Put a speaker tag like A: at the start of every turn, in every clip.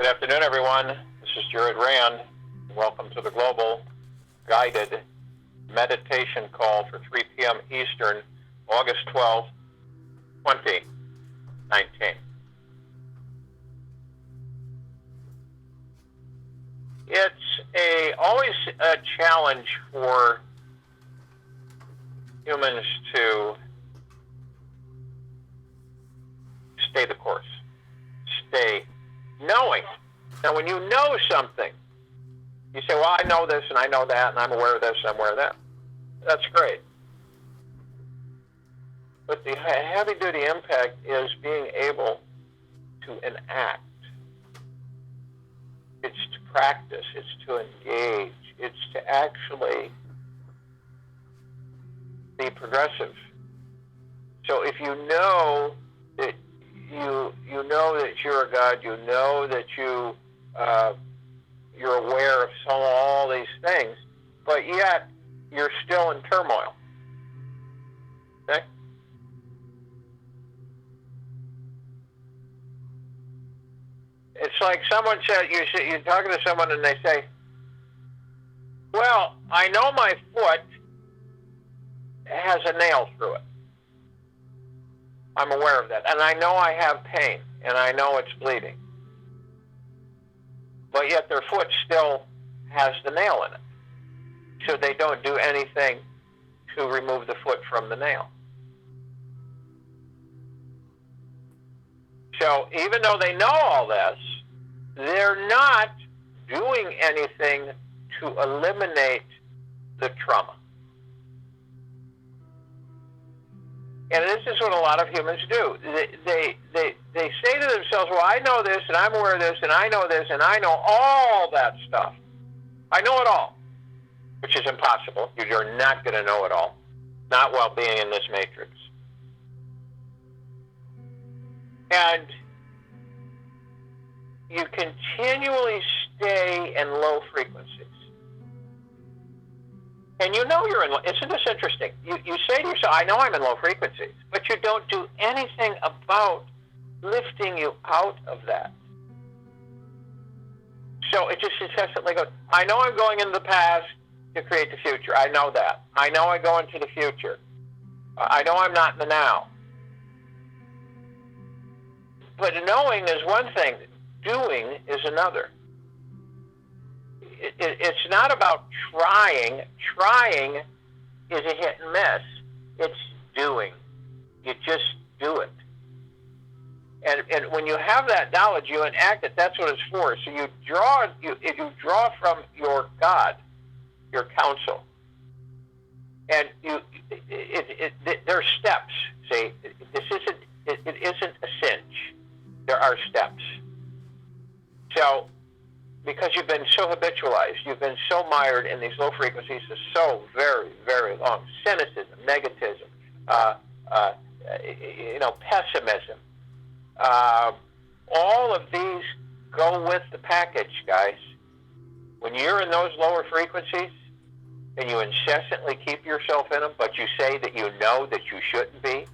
A: Good afternoon, everyone. This is Jared Rand. Welcome to the Global Guided Meditation Call for 3 p.m. Eastern, August 12, 2019. It's always a challenge for humans to stay the course, stay knowing. Now, when you know something, you say, well, I know this and I know that and I'm aware of this and I'm aware of that. That's great. But the heavy-duty impact is being able to enact. It's to practice. It's to engage. It's to actually be progressive. So if you know that you know that you're a God, you know that you're aware of all these things, but yet you're still in turmoil. Okay? It's like someone said, you're talking to someone and they say, well, I know my foot has a nail through it. I'm aware of that. And I know I have pain, and I know it's bleeding. But yet their foot still has the nail in it. So they don't do anything to remove the foot from the nail. So even though they know all this, they're not doing anything to eliminate the trauma. And this is what a lot of humans do. They say to themselves, well, I know this, and I'm aware of this, and I know this, and I know all that stuff. I know it all, which is impossible. You're not going to know it all, not while being in this matrix. And you continually stay in low frequencies. And you know you're in low. Isn't this interesting? You say to yourself, I know I'm in low frequencies, but you don't do anything about lifting you out of that. So it just incessantly goes, I know I'm going into the past to create the future. I know that. I know I go into the future. I know I'm not in the now. But knowing is one thing. Doing is another. It's not about trying. Trying is a hit and miss. It's doing. You just do it. And when you have that knowledge, you enact it. That's what it's for. So you draw from your God, your counsel, and there are steps. See, it isn't a cinch. There are steps. So, because you've been so habitualized, you've been so mired in these low frequencies for so very, very long. Cynicism, negativism, pessimism. All of these go with the package, guys. When you're in those lower frequencies and you incessantly keep yourself in them, but you say that you know that you shouldn't be,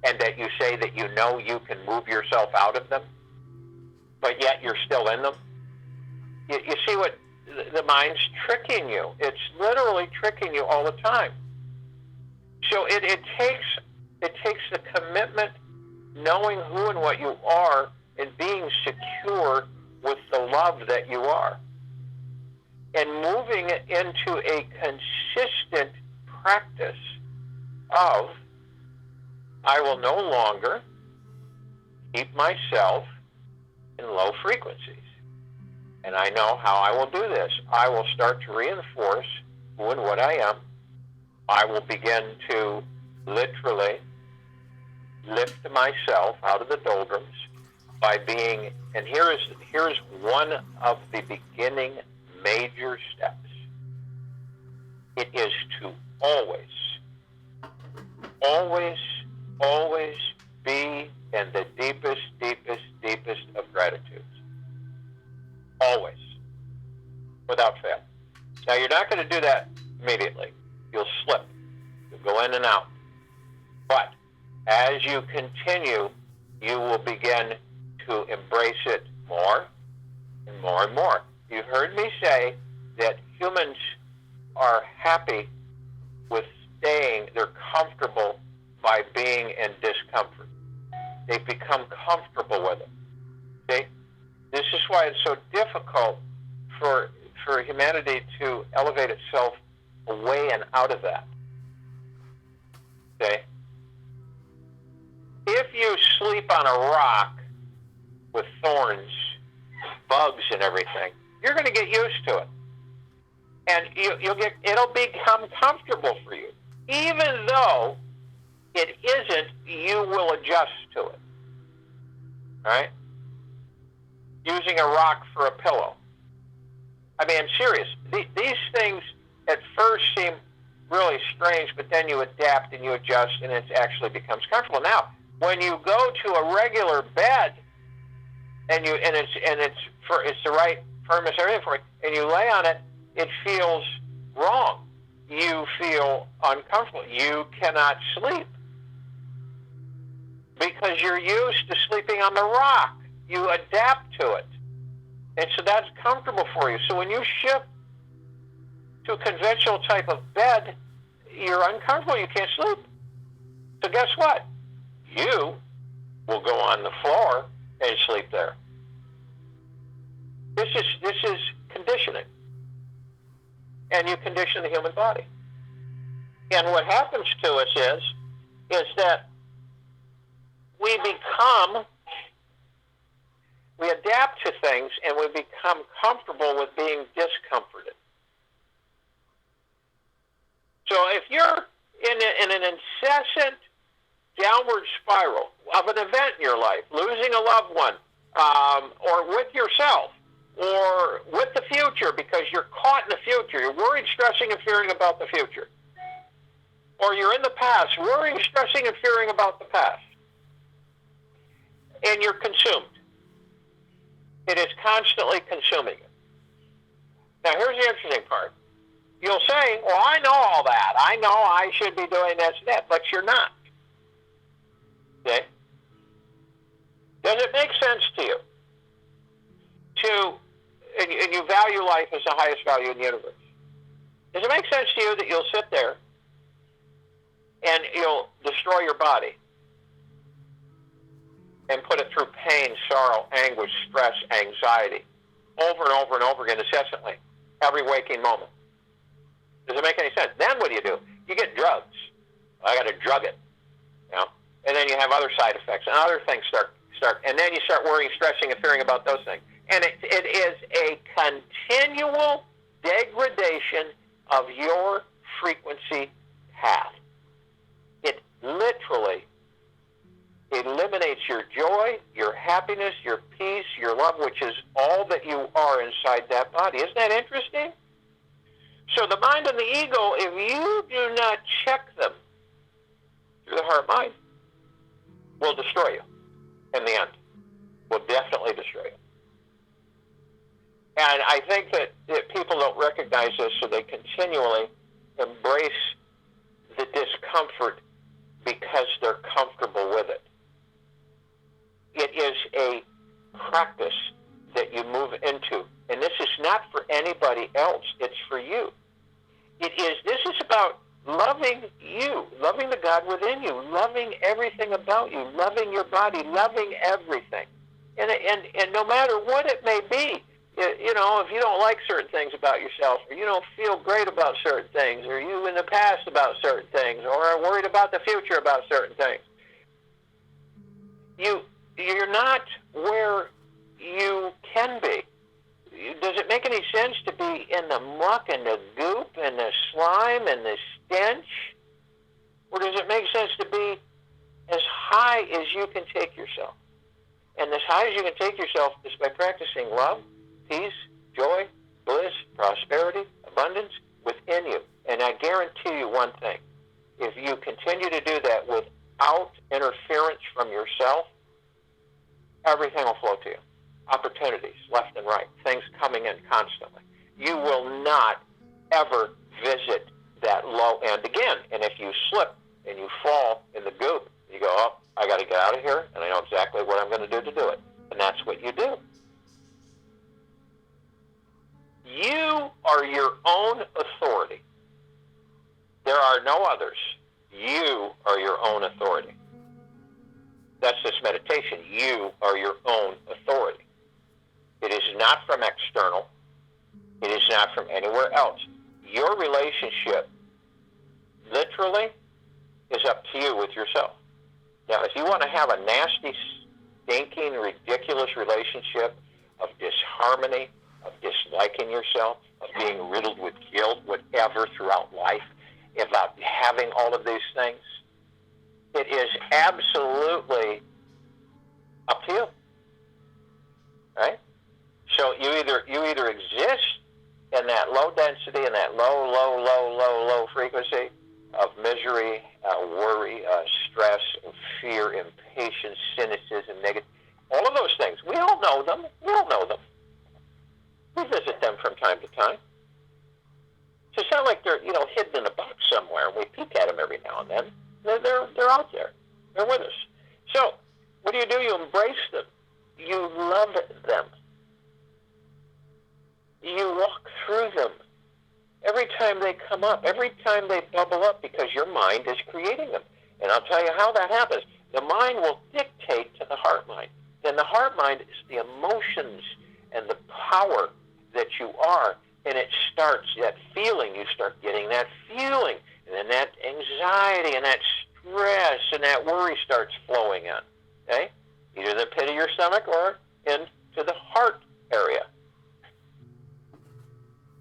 A: and that you say that you know you can move yourself out of them, but yet you're still in them, you see what the mind's tricking you. It's literally tricking you all the time. So it takes the commitment, knowing who and what you are, and being secure with the love that you are, and moving it into a consistent practice of, I will no longer keep myself in low frequencies. And I know how I will do this. I will start to reinforce who and what I am. I will begin to literally lift myself out of the doldrums by being, and here's one of the beginning major steps. It is to always be in the deepest of gratitudes. Always. Without fail. Now, you're not going to do that immediately. You'll slip. You'll go in and out. But as you continue, you will begin to embrace it more and more and more. You've heard me say that humans are happy with staying, they're comfortable by being in discomfort. They've become comfortable with it. Okay? This is why it's so difficult for humanity to elevate itself away and out of that. Okay? If you sleep on a rock with thorns, bugs and everything, you're going to get used to it. And it'll become comfortable for you. Even though it isn't, you will adjust to it. All right? Using a rock for a pillow. I mean, I'm serious. These things at first seem really strange, but then you adapt and you adjust, and it actually becomes comfortable. Now, when you go to a regular bed, and it's the right firmness, everything for it, and you lay on it, it feels wrong. You feel uncomfortable. You cannot sleep because you're used to sleeping on the rock. You adapt to it. And so that's comfortable for you. So when you shift to a conventional type of bed, you're uncomfortable. You can't sleep. So guess what? You will go on the floor and sleep there. This is conditioning. And you condition the human body. And what happens to us is that we adapt to things and we become comfortable with being discomforted. So if you're in an incessant downward spiral of an event in your life, losing a loved one, or with yourself, or with the future because you're caught in the future, you're worried, stressing, and fearing about the future. Or you're in the past, worrying, stressing, and fearing about the past. And you're consumed. It is constantly consuming you. Now, here's the interesting part. You'll say, well, I know all that. I know I should be doing this and that, but you're not. Okay? Does it make sense to you? And you value life as the highest value in the universe. Does it make sense to you that you'll sit there and you'll destroy your body and put it through pain, sorrow, anguish, stress, anxiety, over and over and over again, incessantly, every waking moment? Does it make any sense? Then what do? You get drugs. I got to drug it, you know. And then you have other side effects, and other things start, and then you start worrying, stressing, and fearing about those things. And it is a continual degradation of your frequency path. It literally eliminates your joy, your happiness, your peace, your love, which is all that you are inside that body. Isn't that interesting? So the mind and the ego, if you do not check them through the heart-mind, will destroy you in the end. Will definitely destroy you. And I think that people don't recognize this, so they continually embrace the discomfort because they're comfortable with it. It is a practice that you move into. And this is not for anybody else. It's for you. This is about loving you, loving the God within you, loving everything about you, loving your body, loving everything. And no matter what it may be, you know, if you don't like certain things about yourself, or you don't feel great about certain things, or you in the past about certain things, or are worried about the future about certain things, you're not where you can be. Does it make any sense to be in the muck and the goop and the slime and the stench? Or does it make sense to be as high as you can take yourself? And as high as you can take yourself is by practicing love, peace, joy, bliss, prosperity, abundance within you. And I guarantee you one thing. If you continue to do that without interference from yourself, everything will flow to you. Opportunities left and right, things coming in constantly. You will not ever visit that low end again. And if you slip and you fall in the goop, you go, oh, I got to get out of here, and I know exactly what I'm going to do it. And that's what you do. are no others. You are your own authority. That's this meditation. You are your own authority. It is not from external. It is not from anywhere else. Your relationship, literally, is up to you with yourself. Now, if you want to have a nasty, stinking, ridiculous relationship of disharmony, of disliking yourself, of being riddled with guilt, whatever, throughout life, about having all of these things, it is absolutely up to you, right? So you either exist in that low density, in that low frequency of misery, worry, stress, fear, impatience, cynicism, negative, all of those things. We all know them. We all know them. We visit them from time to time. So it's not like they're, hidden in a box somewhere, and we peek at them every now and then. They're out there. They're with us. So what do? You embrace them. You love them. You walk through them. Every time they come up, every time they bubble up, because your mind is creating them. And I'll tell you how that happens. The mind will dictate to the heart mind. Then the heart mind is the emotions and the power that you are. And it starts, that feeling, you start getting that feeling. And then that anxiety and that stress and that worry starts flowing in. Okay? Either the pit of your stomach or into the heart area.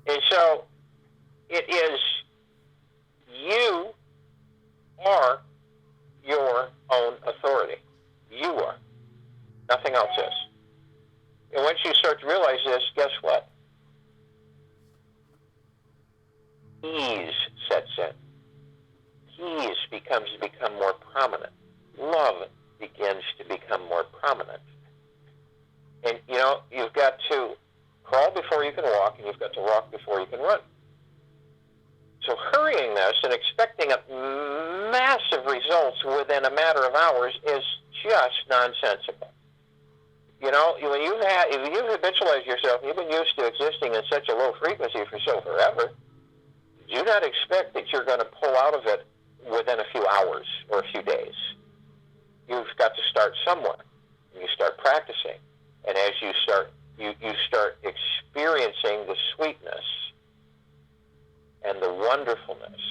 A: And so it is, you are your own authority. You are. Nothing else is. And once you start to realize this, guess what? Ease sets in. Ease begins to become more prominent. Love begins to become more prominent. And, you've got to crawl before you can walk, and you've got to walk before you can run. So hurrying this and expecting massive results within a matter of hours is just nonsensical. When if you've habitualized yourself, you've been used to existing in such a low frequency for forever, do not expect that you're going to pull out of it within a few hours or a few days. You've got to start somewhere. And you start practicing. And as you start experiencing the sweetness and the wonderfulness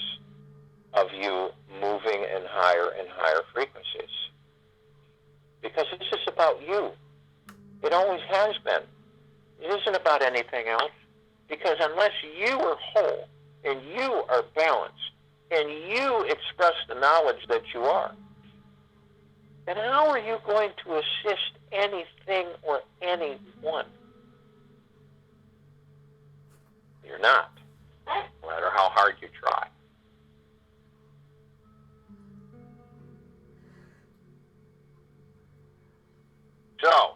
A: of you moving in higher and higher frequencies. Because this is about you. It always has been. It isn't about anything else. Because unless you are whole and you are balanced and you express the knowledge that you are, then how are you going to assist anything or anyone? You're not, no matter how hard you try. So,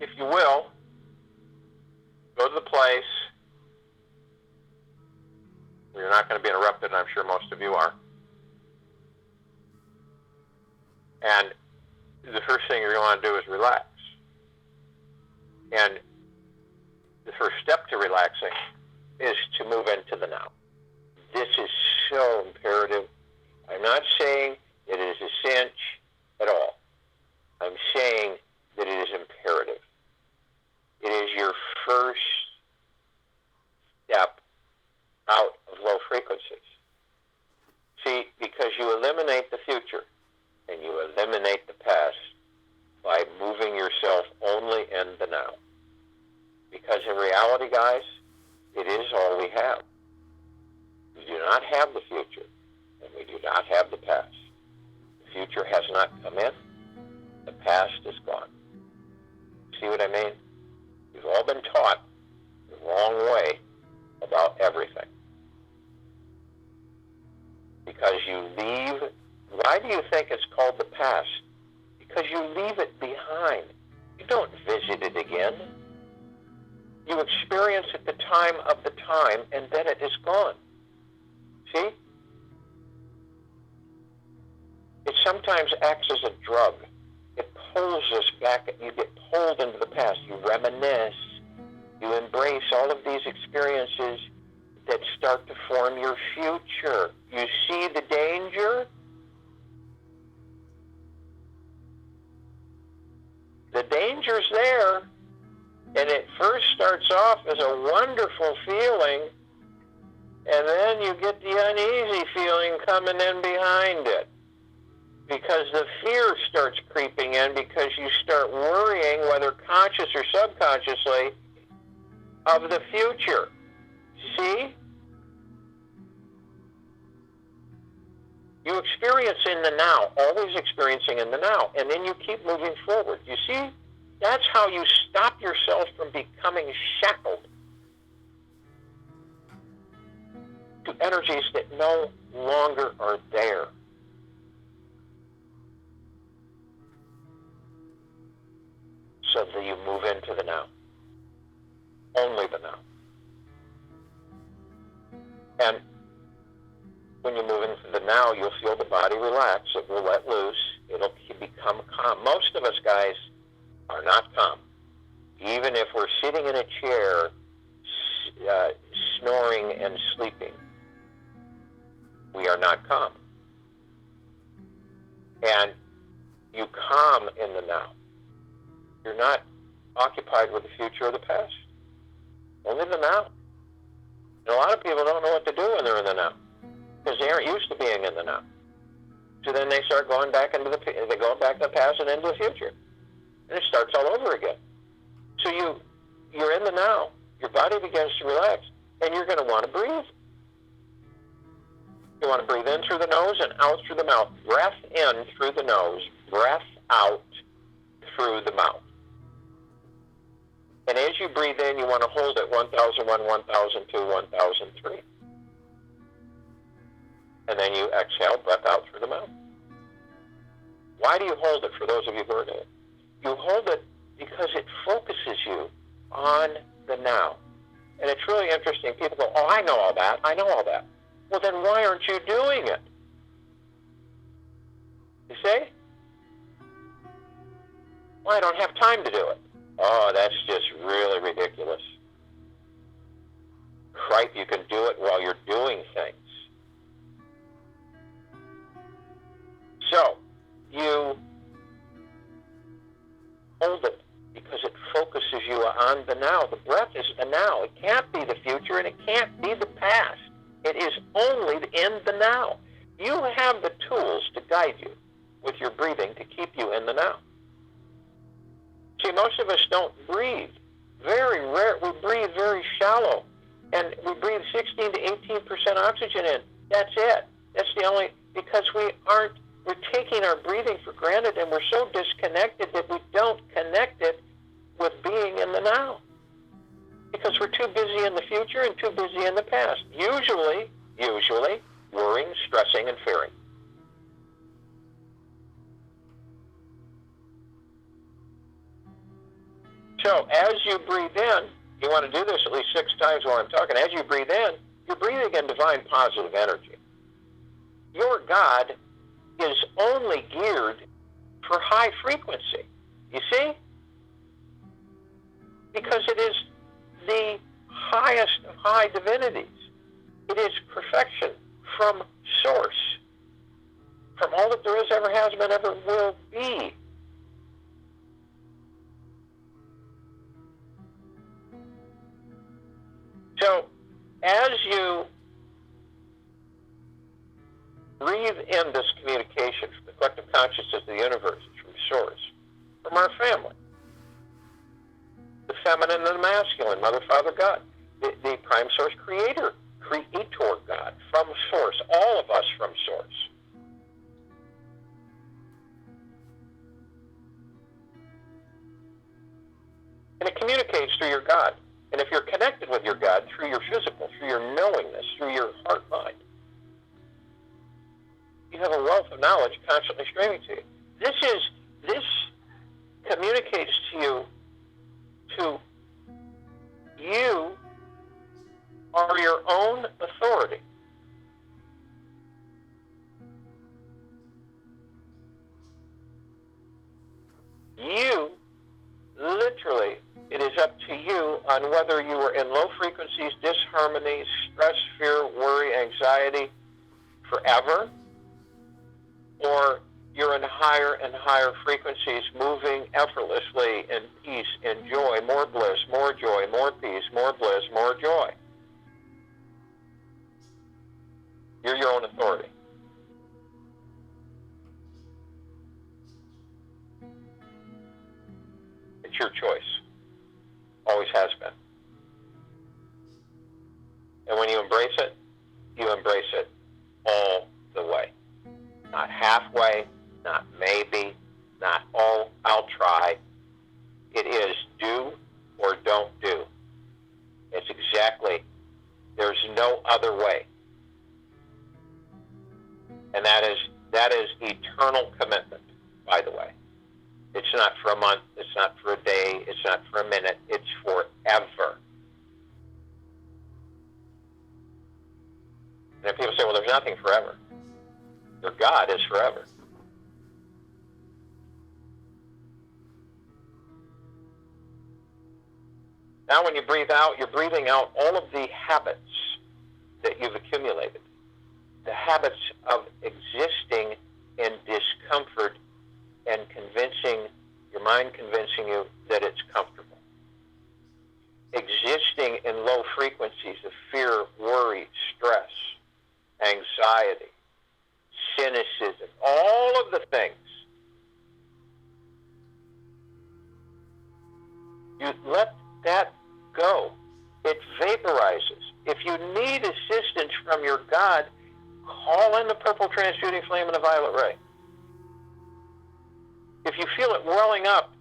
A: if you will, go to the place where you're not going to be interrupted, and I'm sure most of you are. And the first thing you're going to want to do is relax. And the first step to relaxing is to move into the now. This is so imperative. I'm not saying it is a cinch at all. I'm saying that it is imperative. It is your first step out of low frequencies. See, because you eliminate the future and you eliminate the past by moving yourself only in the now. Because in reality, guys, it is all we have. We do not have the future, and we do not have the past. The future has not come in. The past is gone. See what I mean? We've all been taught the wrong way about everything. Because you leave. Why do you think it's called the past? Because you leave it behind. You don't visit it again. You experience it the time of the time, and then it is gone. See? It sometimes acts as a drug. It pulls us back. You get pulled into the past. You reminisce. You embrace all of these experiences that start to form your future. You see the danger? The danger's there, and it first starts off as a wonderful feeling, and then you get the uneasy feeling coming in behind it, because the fear starts creeping in, because you start worrying, whether conscious or subconsciously, of the future. See? You experience in the now, always experiencing in the now, and then you keep moving forward. You see? That's how you stop yourself from becoming shackled to energies that no longer are there. So that you move into the now. Only the now. And when you move into the now, you'll feel the body relax. It will let loose. It'll become calm. Most of us guys are not calm. Even if we're sitting in a chair, snoring and sleeping, we are not calm. And you calm in the now. You're not occupied with the future or the past. Only the now. And a lot of people don't know what to do when they're in the now, because they aren't used to being in the now. So then they start going back into the past and into the future. And it starts all over again. So you're in the now. Your body begins to relax, and you're going to want to breathe. You want to breathe in through the nose and out through the mouth. Breath in through the nose, breath out through the mouth. And as you breathe in, you want to hold it 1001, 1002, 1003. And then you exhale, breath out through the mouth. Why do you hold it, for those of you who are new? You hold it because it focuses you on the now. And it's really interesting. People go, oh, I know all that. I know all that. Well, then why aren't you doing it? You see? Well, I don't have time to do it. Oh, that's just really ridiculous. Cripe, you can do it while you're doing things. So, you hold it because it focuses you on the now. The breath is the now. It can't be the future, and it can't be the past. It is only in the now. You have the tools to guide you with your breathing to keep you in the now. See, most of us don't breathe. Very rare. We breathe very shallow. And we breathe 16 to 18% oxygen in. That's it. That's the only, because we're taking our breathing for granted, and we're so disconnected that we don't connect it with being in the now. Because we're too busy in the future and too busy in the past. Usually, worrying, stressing, and fearing. So as you breathe in, you want to do this at least 6 times while I'm talking. As you breathe in, you're breathing in divine positive energy. Your God is only geared for high frequency. You see? Because it is the highest of high divinities. It is perfection from source, from all that there is, ever has been, ever will be. So, as you breathe in this communication from the collective consciousness of the universe, from source, from our family, the feminine and the masculine, Mother, Father, God, the prime source creator God, from source, all of us from source. And it communicates through your God. And if you're connected with your God through your physical, through your knowingness, through your heart mind, you have a wealth of knowledge constantly streaming to you. This communicates to you you are your own authority. You, literally, it is up to you on whether you are in low frequencies, disharmonies, stress, fear, worry, anxiety forever, or you're in higher and higher frequencies, moving effortlessly in peace, in joy, more bliss, more joy, more peace, more bliss, more joy. You're your own authority. It's your choice. Always has been. And when you embrace it all the way. Not halfway, not maybe, not, oh, I'll try. It is do or don't do. It's exactly, there's no other way. And that is eternal commitment, by the way. It's not for a month, it's not for a day, it's not for a minute, it's forever. And people say, well, there's nothing forever. Your God is forever. Now when you breathe out, you're breathing out all of the habits that you've accumulated. The habits of existing in discomfort and your mind convincing you that it's comfortable. Existing in low frequencies of fear, worry, stress, anxiety, cynicism, all of the things. You let that go. It vaporizes. If you need assistance from your God, call in the purple transmuting flame and the violet ray. If you feel it welling up,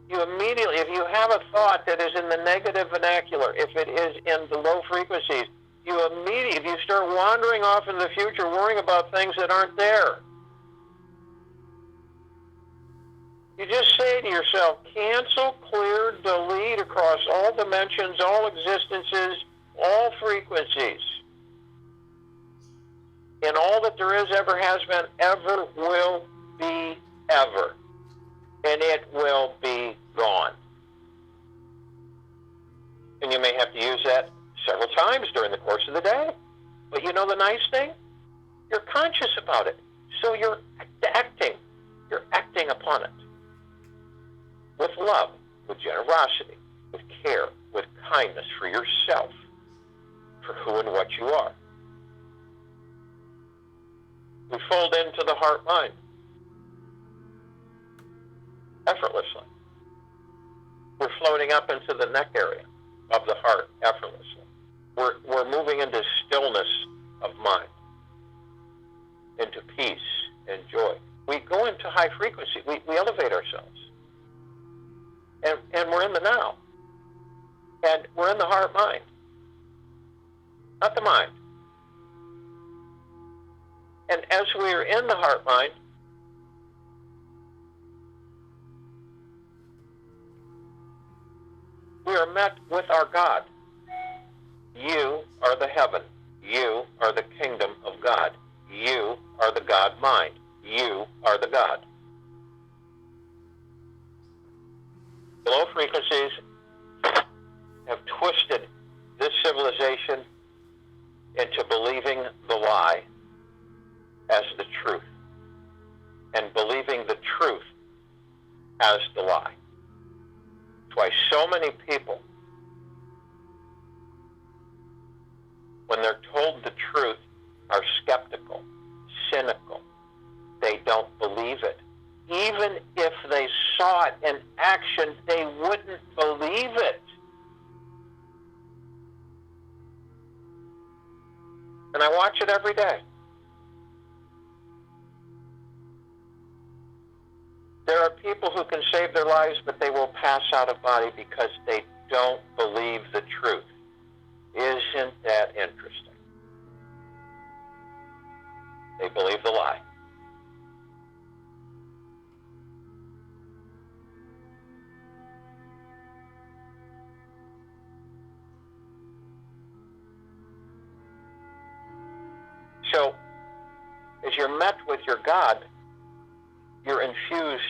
A: you immediately, if you have a thought that is in the negative vernacular, if it is in the low frequencies, if you start wandering off in the future, worrying about things that aren't there, you just say to yourself, cancel, clear, delete across all dimensions, all existences, all frequencies, and all that there is, ever has been, ever will be, ever. And it will be gone. And you may have to use that several times during the course of the day. But you know the nice thing? You're conscious about it. So you're acting upon it. With love, with generosity, with care, with kindness for yourself, for who and what you are. We fold into the heart-mind effortlessly. We're floating up into the neck area of the heart effortlessly. We're moving into stillness of mind, into peace and joy. We go into high frequency. We elevate ourselves. And we're in the now. And we're in the heart-mind, not the mind. And as we're in the heart-mind, we are met with our God. You are the heaven. You are the kingdom of God. You are the God mind. You are the God. The low frequencies have twisted this civilization into believing the lie as the truth, and believing the truth as the lie. That's why so many people, when they're told the truth, are skeptical, cynical. They don't believe it. Even if they saw it in action, they wouldn't believe it. And I watch it every day. There are people who can save their lives, but they will pass out of body because they don't believe the truth. Isn't that interesting? They believe the lie. So, as you're met with your God, you're infused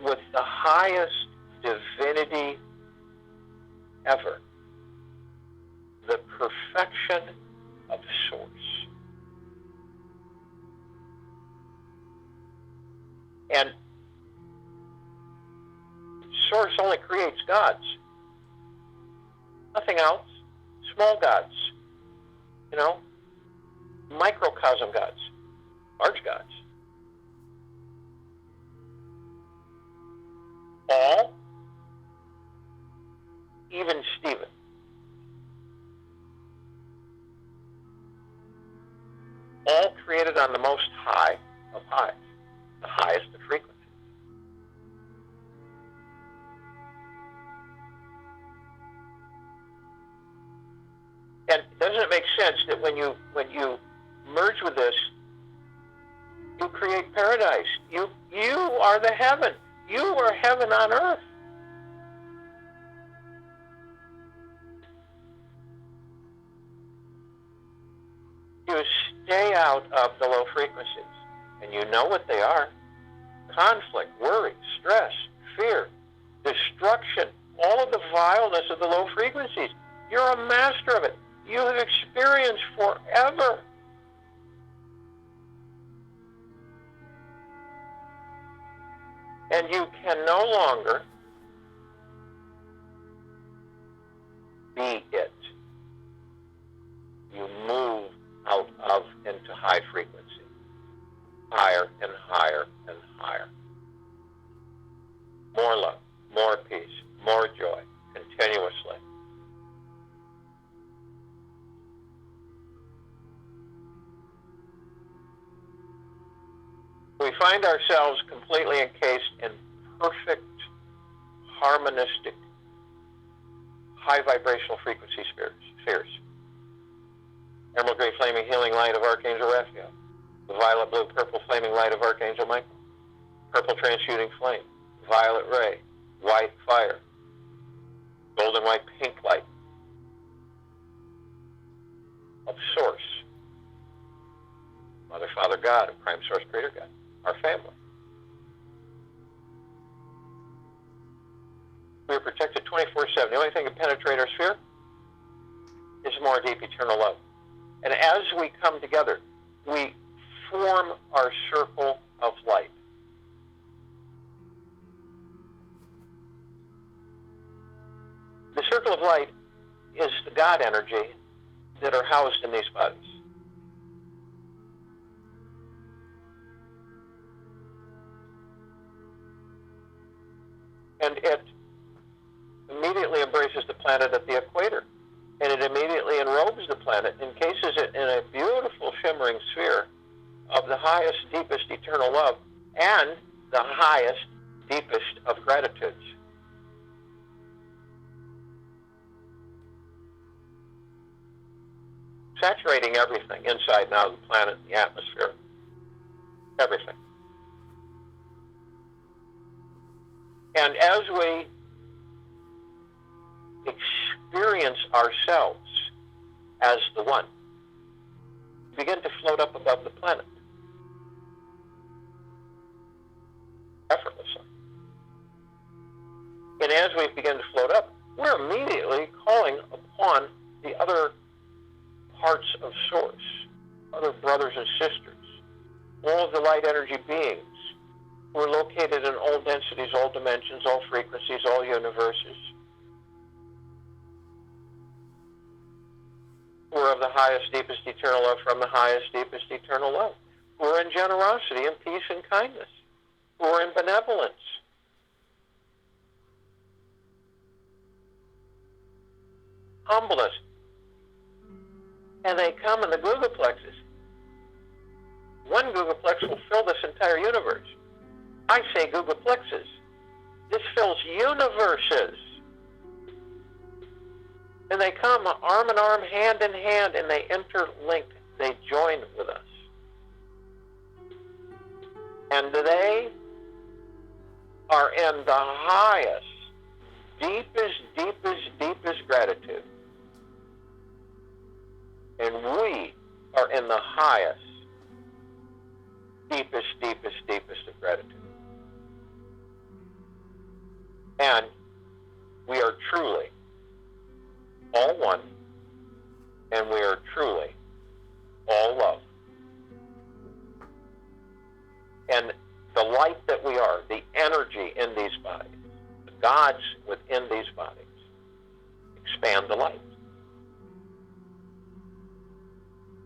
A: with the highest divinity ever. the perfection of Source. And Source only creates gods. Nothing else. Small gods. Microcosm gods. Large gods. All, even Stephen. All created on the most high of highs, the highest of frequencies. And doesn't it make sense that when you merge with this, you create paradise? You are the heaven. You are heaven on earth. You stay out of the low frequencies, and you know what they are. Conflict, worry, stress, fear, destruction, all of the vileness of the low frequencies. You're a master of it. You have experienced forever. And you can no longer be it. You move out of into high frequency. Higher and higher and higher. More love, more peace, more joy, continuously. We find ourselves completely encased in perfect, harmonistic, high vibrational frequency spheres. Emerald gray flaming healing light of Archangel Raphael. The violet blue purple flaming light of Archangel Michael. Purple transmuting flame. Violet ray. White fire. Golden white pink light of Source. Mother, Father, God, of Prime Source, Creator God. Our family. We are protected 24/7. The only thing that can penetrate our sphere is more deep eternal love. And as we come together, we form our circle of light. The circle of light is the God energy that are housed in these bodies. And it immediately embraces the planet at the equator. And it immediately enrobes the planet, encases it in a beautiful shimmering sphere of the highest, deepest eternal love and the highest, deepest of gratitudes. Saturating everything inside and out of the planet, the atmosphere, everything. And as we experience ourselves as the one, we begin to float up above the planet effortlessly. And as we begin to float up, we're immediately calling upon the other parts of Source, other brothers and sisters, all of the light energy beings who are located in all densities, all dimensions, all frequencies, all universes, who are of the highest, deepest eternal love from the highest, deepest eternal love, who are in generosity and peace and kindness, who are in benevolence. Humbleness. And they come in the googleplexes. One googleplex will fill this entire universe. I say googleplexes. This fills universes. And they come arm in arm, hand in hand, and they interlink. They join with us. And they are in the highest, deepest, deepest, deepest gratitude. And we are in the highest, deepest, deepest, deepest of gratitude. And we are truly all one, and we are truly all love. And the light that we are, the energy in these bodies, the gods within these bodies, expand the light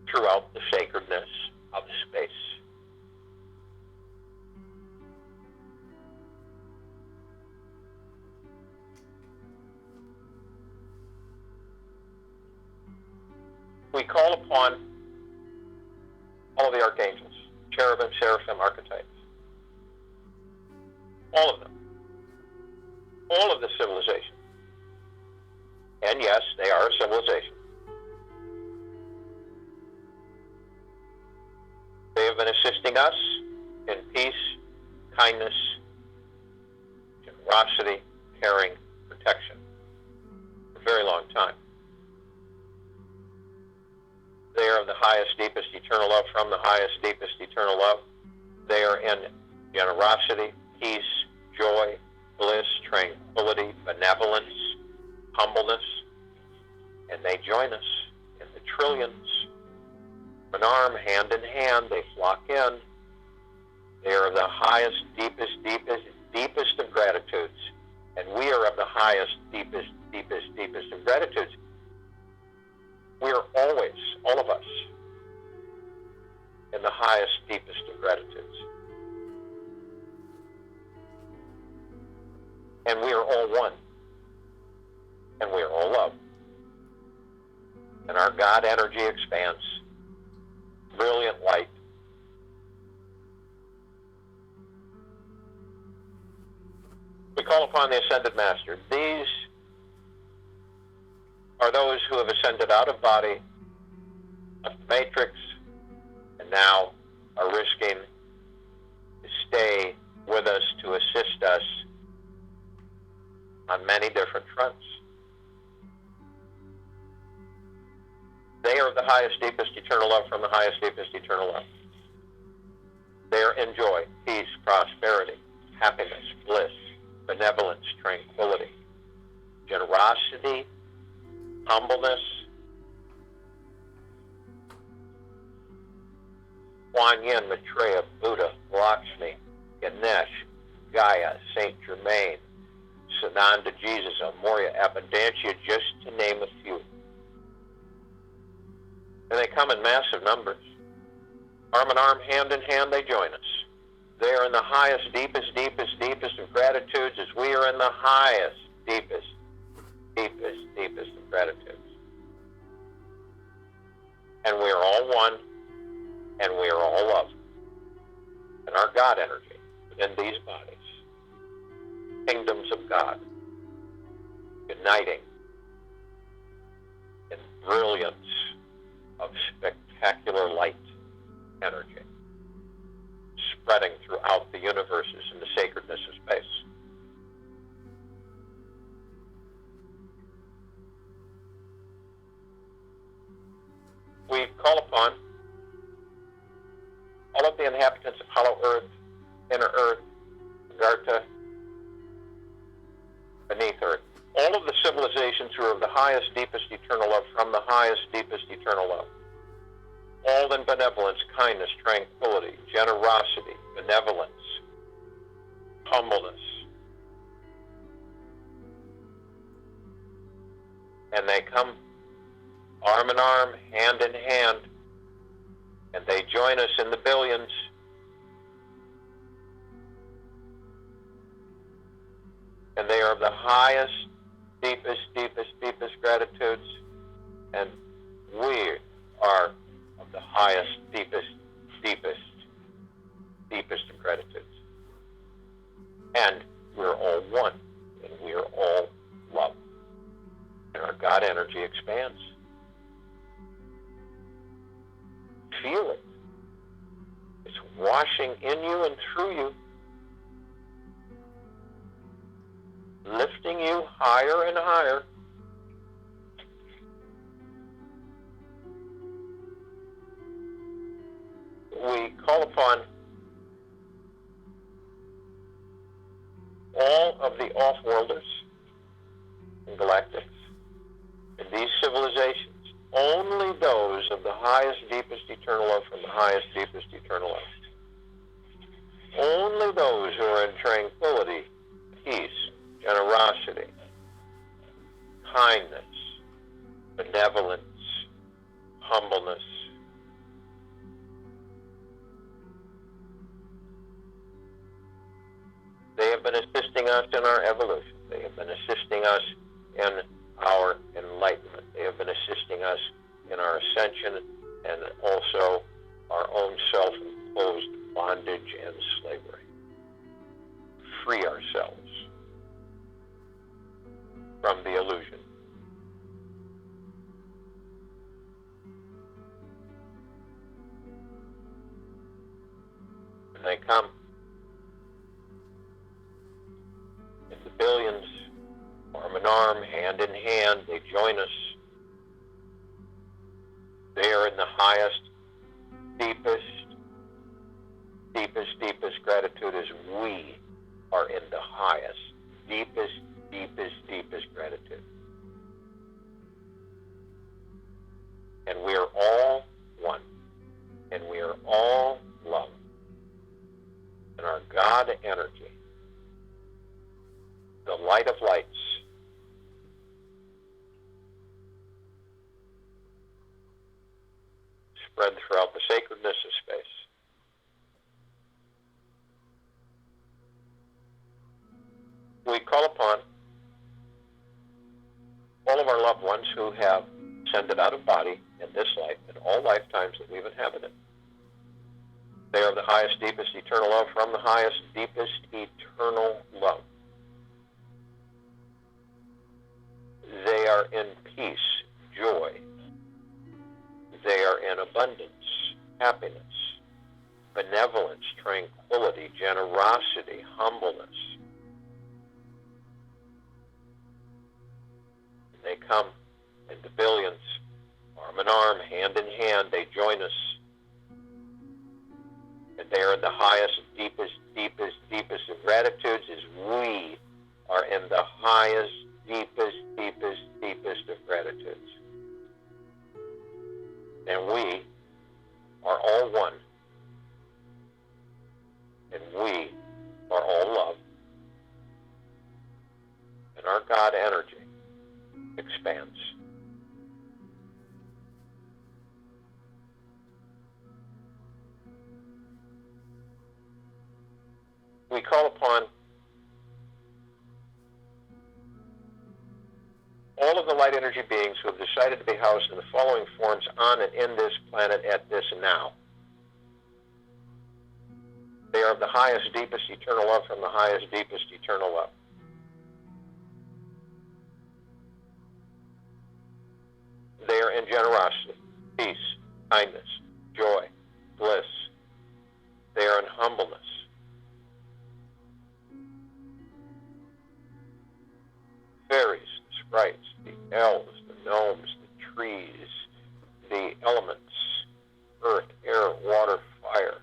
A: throughout the sacredness of space. We call upon all of the archangels, cherubim, seraphim, archetypes. All of them. All of the civilizations. And yes, they are a civilization. They have been assisting us in peace, kindness, generosity, caring, protection for a very long time. They are of the highest, deepest, eternal love from the highest, deepest, eternal love. They are in generosity, peace, joy, bliss, tranquility, benevolence, humbleness, and they join us in the trillions. An arm, hand in hand, they flock in. They are of the highest, deepest, deepest, deepest of gratitudes, and we are of the highest, deepest, deepest, deepest of gratitudes. We are always, all of us, in the highest, deepest of gratitudes. And we are all one. And we are all love. And our God energy expands. Brilliant light. We call upon the Ascended Master. These are those who have ascended out of body, left the matrix, and now are risking to stay with us to assist us on many different fronts. They are the highest, deepest, eternal love from the highest, deepest, eternal love. They are in joy, peace, prosperity, happiness, bliss, benevolence, tranquility, generosity, humbleness, Kuan Yin, Maitreya, Buddha, Lakshmi, Ganesh, Gaia, Saint Germain, Sananda, Jesus, Amoria, Abundantia, just to name a few. And they come in massive numbers. Arm in arm, hand in hand, they join us. They are in the highest, deepest, deepest, deepest of gratitudes as we are in the highest, deepest, deepest, deepest of gratitudes. And we are all one, and we are all love. And our God energy within these bodies, kingdoms of God, uniting in brilliance of spectacular light energy, spreading throughout the universes in the sacredness of space. We call upon all of the inhabitants of Hollow Earth, Inner Earth, Garta, beneath Earth, all of the civilizations who are of the highest, deepest, eternal love from the highest, deepest, eternal love. All in benevolence, kindness, tranquility, generosity, benevolence, humbleness. And they come arm in arm, hand in hand, and they join us in the billions. And they are of the highest, deepest, deepest, deepest gratitudes, and we are of the highest, deepest, deepest, deepest of gratitudes. And we're all one, and we are all love. And our God energy expands. Feel it. It's washing in you and through you, lifting you higher and higher. We call upon all of the off-worlders and galactics in these civilizations, Only those of the highest, deepest, eternal love from the highest, deepest, eternal love. Only those who are in tranquility, peace, generosity, kindness, benevolence, humbleness. They have been assisting us in our evolution. They have been assisting us in our enlightenment. They have been assisting us in our ascension and also our own self-imposed bondage and slavery. Free ourselves from the illusion. And they come in the billions, arm in arm, hand in hand, they join us. They are in the highest, deepest, deepest, deepest gratitude as we are in the highest, deepest, deepest, deepest gratitude. And we are all one. And we are all love. And our God energy, the light of lights, spread throughout the sacredness of space. We call upon all of our loved ones who have ascended out of body in this life and all lifetimes that we've inhabited. They are the highest, deepest, eternal love from the highest, deepest, eternal love. They are in peace, joy. They are in abundance, happiness, benevolence, tranquility, generosity, humbleness. They come in the billions, arm in arm, hand in hand, they join us. And they are in the highest, deepest, deepest, deepest of gratitudes as we are in the highest, deepest, deepest, deepest of gratitudes. And we are all one. And we are all love. And our God energy expands. We call upon all of the light energy beings who have decided to be housed in the following forms on and in this planet at this now. They are of the highest, deepest, eternal love from the highest, deepest, eternal love. They are in generosity, peace, kindness, joy, bliss. They are in humbleness. Fairies, the sprites, the elves, the gnomes, the trees, the elements, earth, air, water, fire,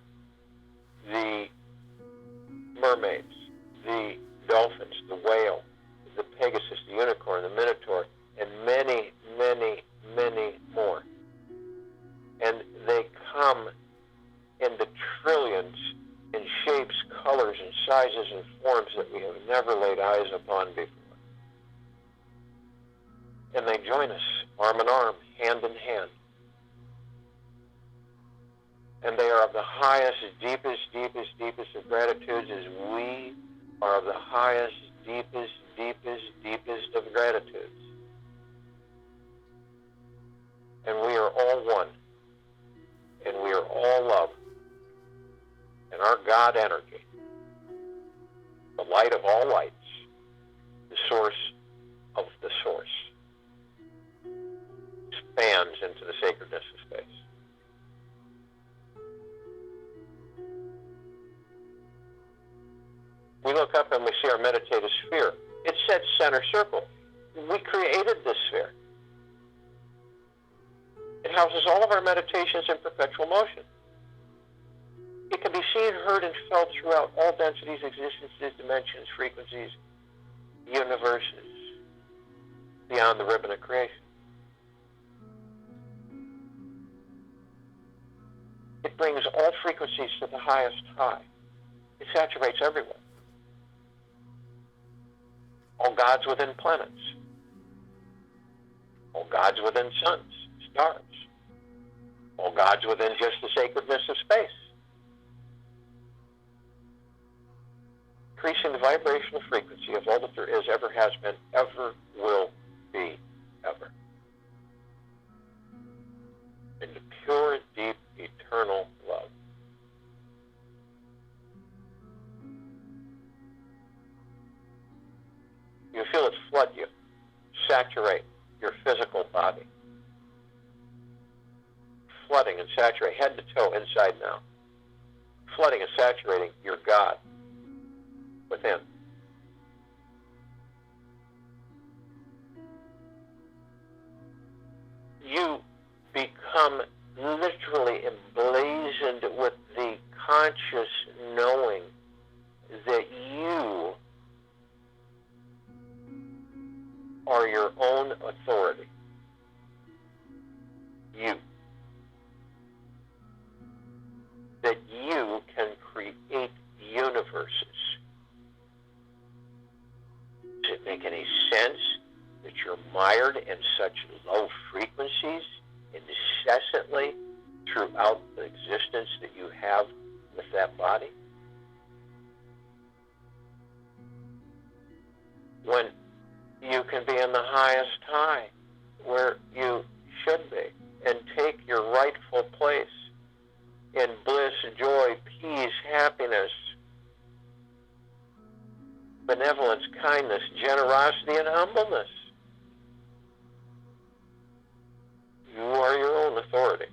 A: the mermaids, the dolphins, the whale, the Pegasus, the unicorn, the minotaur, and many, many, many more. And they come in the trillions in shapes, colors, and sizes and forms that we have never laid eyes upon before. And they join us, arm in arm, hand in hand. And they are of the highest, deepest, deepest, deepest of gratitudes as we are of the highest, deepest, deepest, deepest of gratitudes. And we are all one. And we are all love. And our God energy, the light of all lights, the source of the source, expands into the sacredness of space. We look up and we see our meditative sphere. It says center circle. We created this sphere. It houses all of our meditations in perpetual motion. It can be seen, heard, and felt throughout all densities, existences, dimensions, frequencies, universes, beyond the ribbon of creation. It brings all frequencies to the highest high. It saturates everywhere. All gods within planets. All gods within suns, stars. All gods within just the sacredness of space. Increasing the vibrational frequency of all that there is, ever has been, ever will be, ever. Into pure, deep, eternal love. You feel it flood you, saturate your physical body. Flooding and saturating, head to toe, inside and out. Flooding and saturating your God within. You become literally emblazoned with the conscious knowing that you are your own authority. You. That you can create universes. Does it make any sense that you're mired in such low frequencies incessantly throughout the existence that you have with that body? When you can be in the highest high where you should be and take your rightful place in bliss, joy, peace, happiness, benevolence, kindness, generosity, and humbleness. You are your own authority.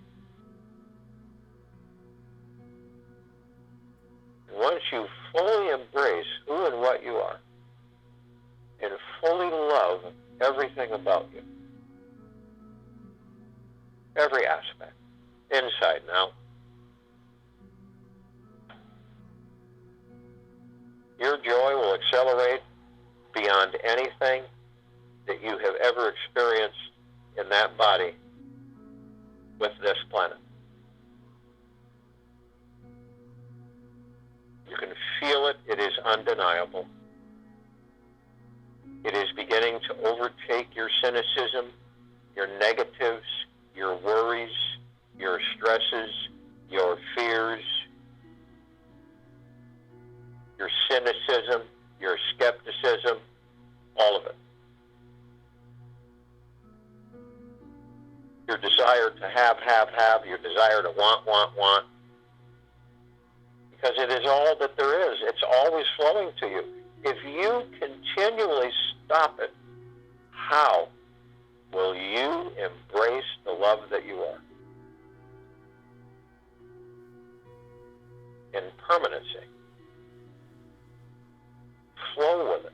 A: Once you fully embrace who and what you are, and fully love everything about you, every aspect, inside and out, your joy will accelerate beyond anything that you have ever experienced in that body with this planet. You can feel it. It is undeniable. It is beginning to overtake your cynicism, your negatives, your worries, your stresses, your fears, your cynicism, your skepticism, all of it. Your desire to have, your desire to want. Because it is all that there is. It's always flowing to you. If you continually stop it, how will you embrace the love that you are? In permanency. Flow with it.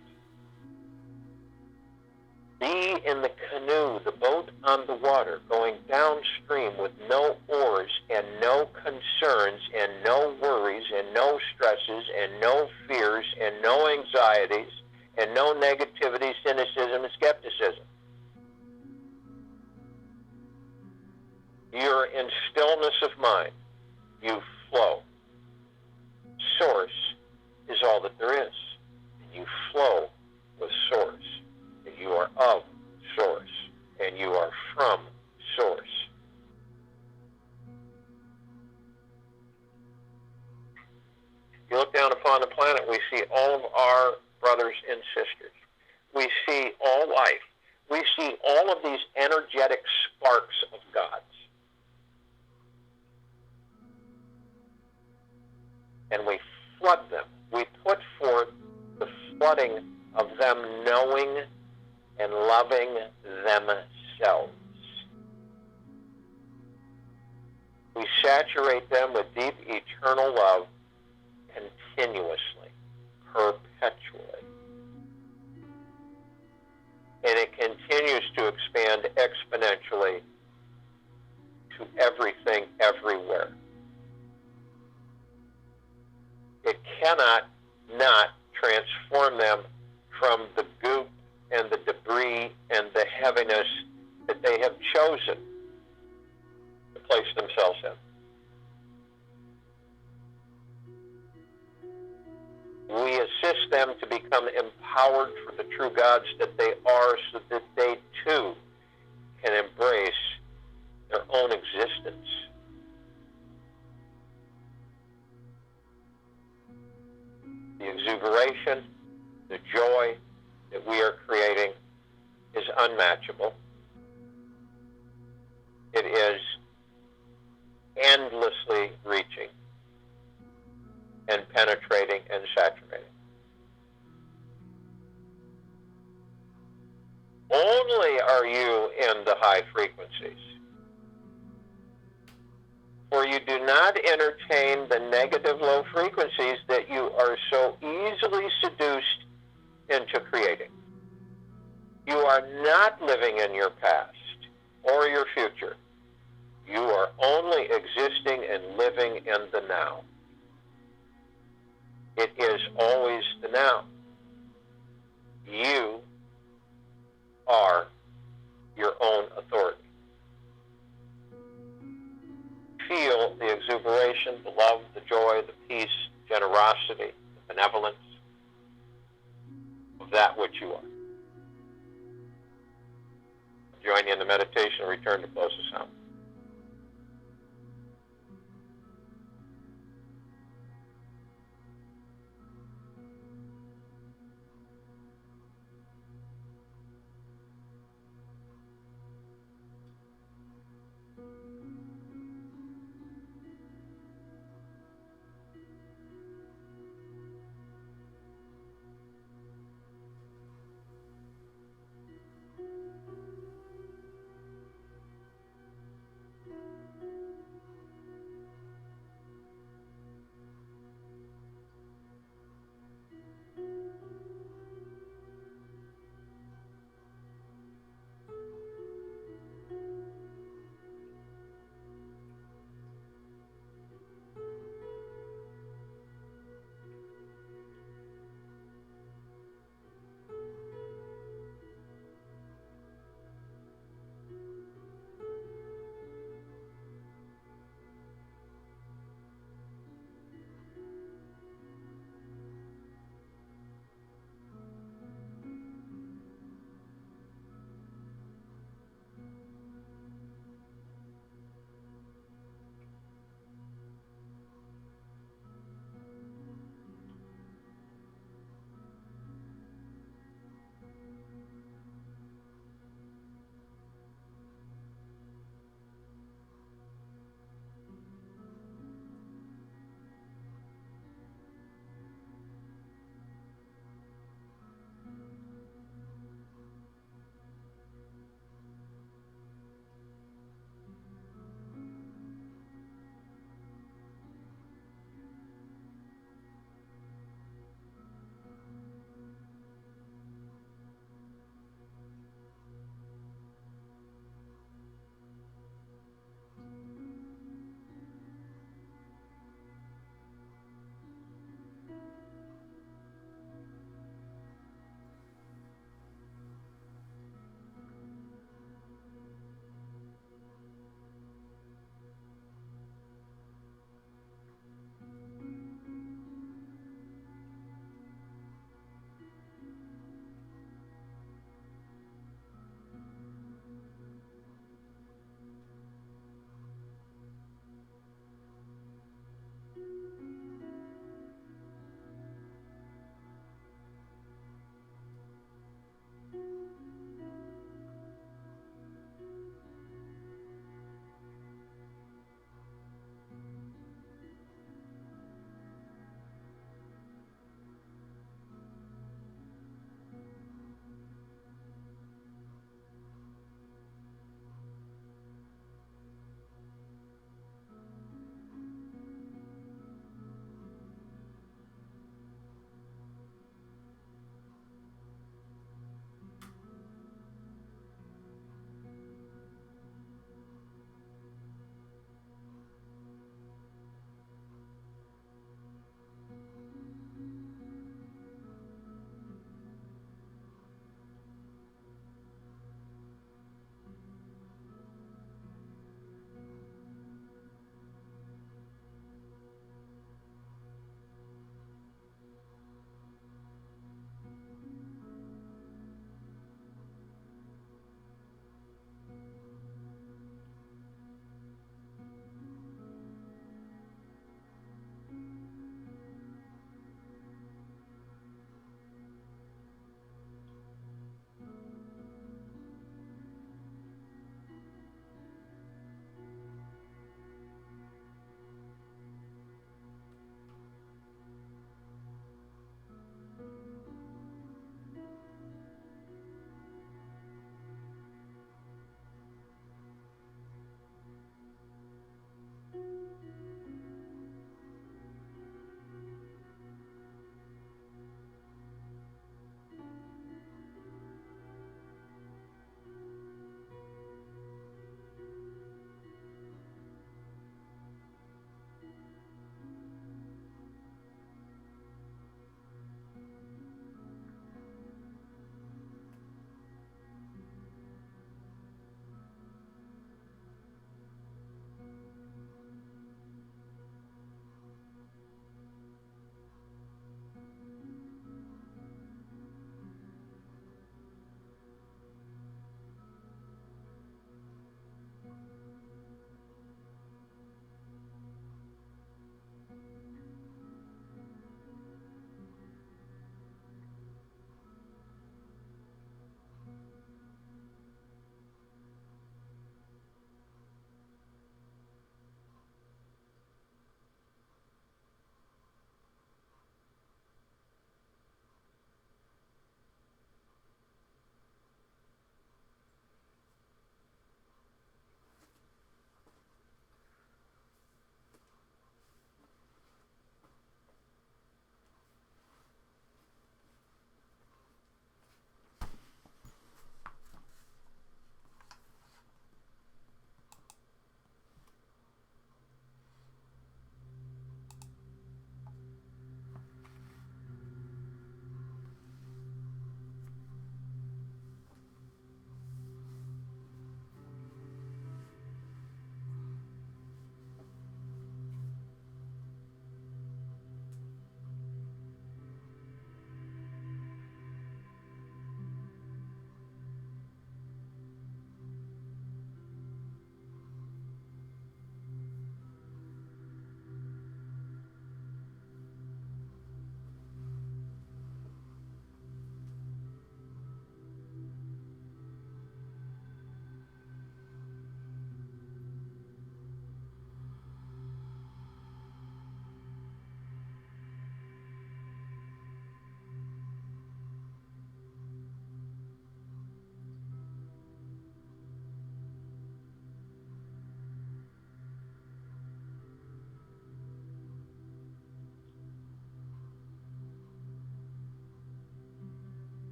A: Be in the canoe, the boat on the water, going downstream with no oars and no concerns and no worries and no stresses and no fears and no anxieties and no negativity, cynicism, and skepticism. You're in stillness of mind. You flow. Source is all that there is. And you flow with Source. And you are of Source. And you are from Source. You look down upon the planet, we see all of our brothers and sisters. We see all life. We see all of these energetic sparks of gods. And we flood them. We put forth the flooding of them knowing and loving themselves. We saturate them with deep, eternal love continuously, perpetually. And it continues to expand exponentially to everything, everywhere. It cannot not transform them from the goop and the debris and the heaviness that they have chosen to place themselves in. them to become empowered for the true gods that they are, so that they too can embrace their own existence. The exuberation, the joy that we are creating is unmatchable. It is endlessly reaching and penetrating and saturating. Only are you in the high frequencies, for you do not entertain the negative low frequencies that you are so easily seduced into creating. You are not living in your past or your future. You are only existing and living in the now. It is always the now. You are your own authority. Feel the exuberation, the love, the joy, the peace, generosity, the benevolence of that which you are. Join you in the meditation and return to close us out.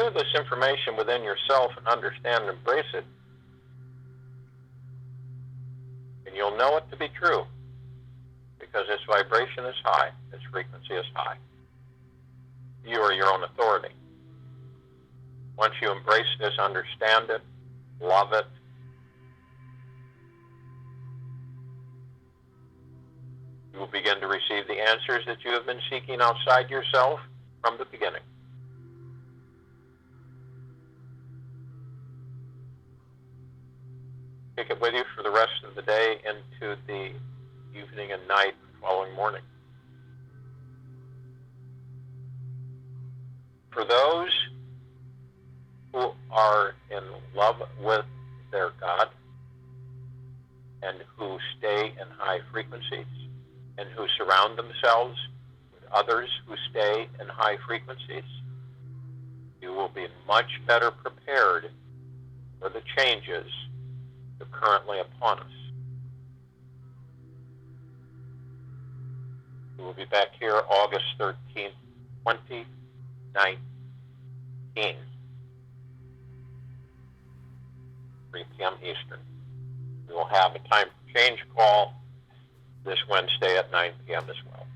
A: know this information within yourself and understand and embrace it, and you'll know it to be true, because its vibration is high, its frequency is high. You are your own authority. Once you embrace this, understand it, love it, you will begin to receive the answers that you have been seeking outside yourself from the beginning. Take it with you for the rest of the day into the evening and night the following morning. For those who are in love with their God and who stay in high frequencies and who surround themselves with others who stay in high frequencies, you will be much better prepared for the changes that are currently upon us. We will be back here August 13th, 2019, 3 p.m. Eastern. We will have a time change call this Wednesday at 9 p.m. as well.